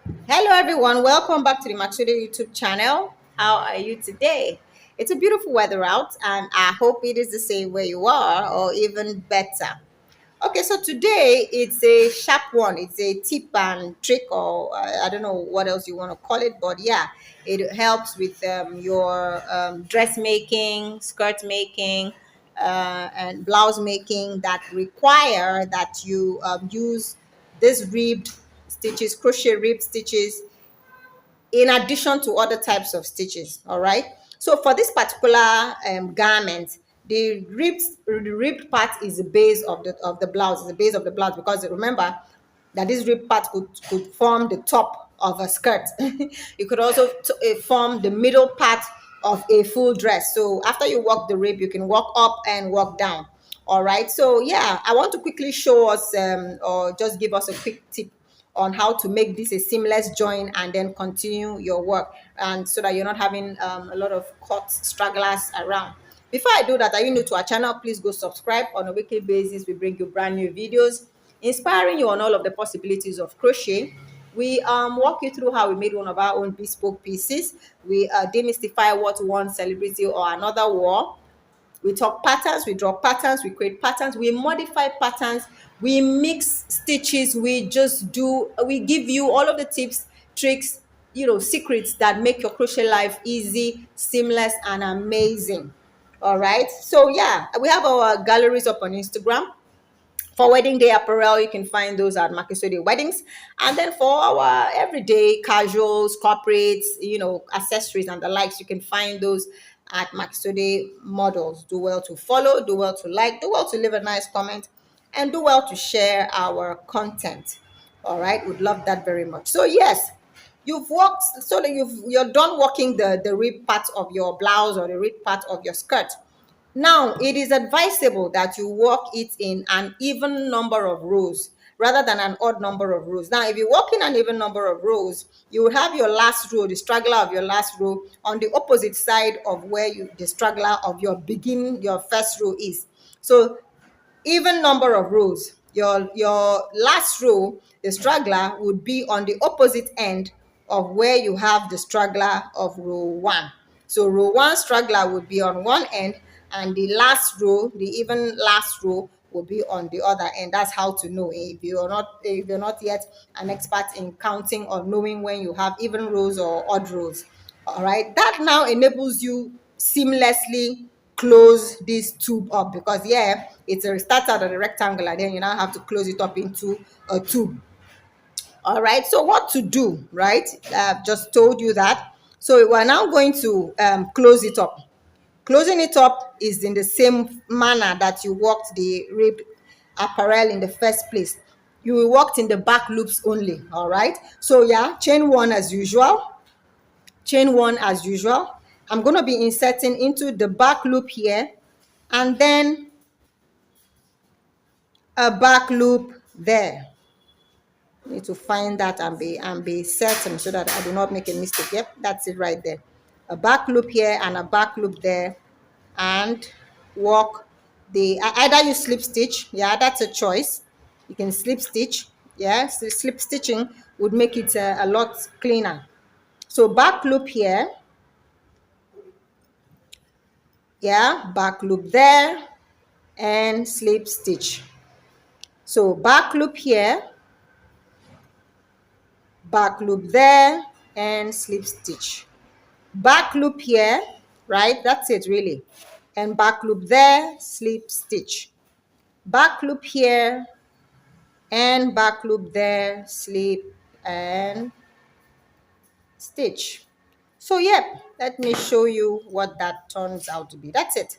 Hello everyone, welcome back to the Makisode YouTube channel. How are you today? It's a beautiful weather out and I hope it is the same where you are or even better. Okay, so today it's a sharp one. It's a tip and trick or I don't know what else you want to call it, but yeah, it helps with your dressmaking, skirt making, and blouse making that require that you use this ribbed stitches, crochet ribbed stitches in addition to other types of stitches. All right, so for this particular garment, the ribbed part is the base of the blouse, is the base of the blouse, because remember that this ribbed part could form the top of a skirt. It could also form the middle part of a full dress. So after you work the rib, you can walk up and walk down. All right, so yeah, I want to quickly show us or just give us a quick tip on how to make this a seamless join and then continue your work, and so that you're not having a lot of caught stragglers around. Before I do that, are you new to our channel? Please go subscribe. On a weekly basis we bring you brand new videos inspiring you on all of the possibilities of crochet. We walk you through how we made one of our own bespoke pieces. We demystify what one celebrity or another wore. We talk patterns, we draw patterns, we create patterns, we modify patterns, we mix stitches, we give you all of the tips, tricks, secrets that make your crochet life easy, seamless, and amazing. All right, so yeah, we have our galleries up on Instagram. For wedding day apparel, you can find those at Makisode Weddings. And then for our everyday casuals, corporates, accessories and the likes, you can find those at Makisode Models. Do well to follow, do well to like, do well to leave a nice comment, and do well to share our content. All right, would love that very much. So yes, you've worked, so that you're done working the rib part of your blouse or the rib part of your skirt. Now, it is advisable that you work it in an even number of rows rather than an odd number of rows. Now, if you work in an even number of rows, you will have your last row, the straggler of your last row, on the opposite side of where the straggler of your first row is. So even number of rows, your last row, the straggler would be on the opposite end of where you have the straggler of row one. So row one straggler would be on one end, and the last row, the even last row, will be on the other end. That's how to know if you're not yet an expert in counting or knowing when you have even rows or odd rows. All right, that now enables you seamlessly close this tube up, because yeah, it's a start out of the rectangle and then you now have to close it up into a tube. All right, so what to do, right? I've just told you that. So we're now going to close it up. Closing it up is in the same manner that you worked the rib apparel in the first place. You worked in the back loops only. All right, so yeah, chain one as usual. Chain one as usual. I'm going to be inserting into the back loop here, and then a back loop there. Need to find that and be certain so that I do not make a mistake. Yep, that's it right there. A back loop here and a back loop there, and work the either you slip stitch. Yeah, that's a choice. You can slip stitch. Yeah, so slip stitching would make it a lot cleaner. So back loop here. Yeah, back loop there and slip stitch. So back loop here, back loop there, and slip stitch. Back loop here, right? That's it really. And back loop there, slip stitch. Back loop here and back loop there, slip and stitch. So yeah, let me show you what that turns out to be. That's it.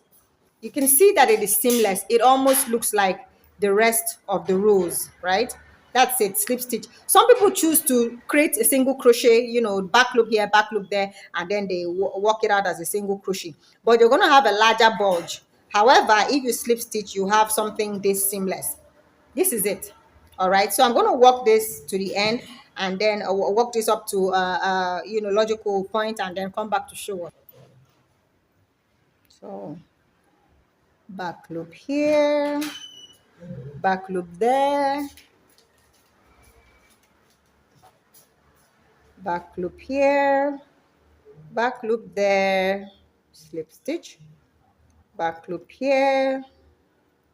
You can see that it is seamless. It almost looks like the rest of the rows, right? That's it, slip stitch. Some people choose to create a single crochet, back loop here, back loop there, and then they work it out as a single crochet. But you're going to have a larger bulge. However, if you slip stitch, you have something this seamless. This is it. All right, so I'm going to work this to the end, and then work this up to logical point, and then come back to show us. So back loop here, back loop there, back loop here, back loop there, slip stitch, back loop here,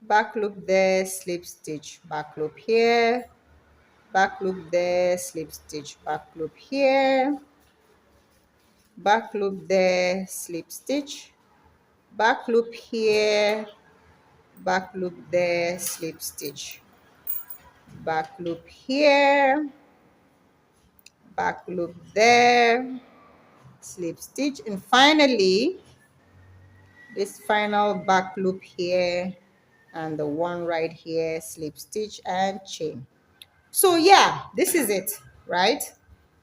back loop there, slip stitch, back loop here, back loop there, slip stitch, back loop here, back loop there, slip stitch, back loop here, back loop there, slip stitch, back loop here, back loop there, slip stitch, and finally this final back loop here and the one right here, slip stitch and chain. So yeah, this is it, right?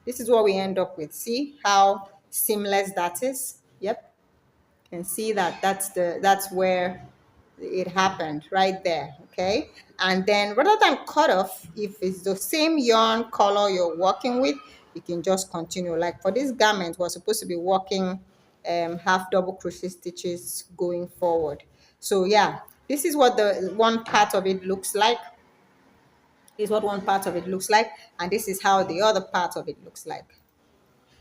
This is what we end up with. See how seamless that is? Yep. You can see that that's where it happened right there. Okay. And then rather than cut off, if it's the same yarn color you're working with, you can just continue. Like for this garment, we're supposed to be working half double crochet stitches going forward. So yeah, this is what the one part of it looks like. This is what one part of it looks like, and this is how the other part of it looks like.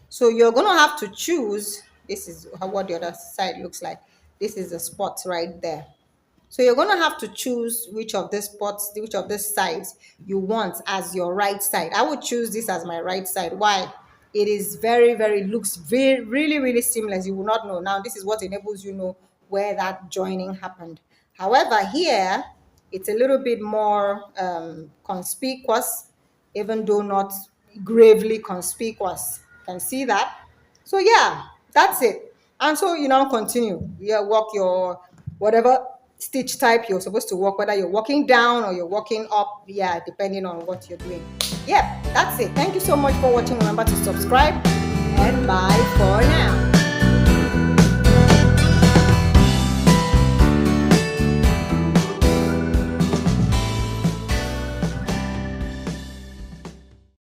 So you're going to have to choose. This is what the other side looks like. This is the spot right there. So you're going to have to choose which of these spots, which of these sides you want as your right side. I would choose this as my right side. Why? It is looks really seamless. You will not know. Now, this is what enables you know where that joining happened. However, here, it's a little bit more conspicuous, even though not gravely conspicuous. You can see that. So yeah, that's it. And so you now continue. You work your whatever stitch type you're supposed to work, whether you're working down or you're working up, yeah, depending on what you're doing. Yep, that's it. Thank you so much for watching. Remember to subscribe, and bye for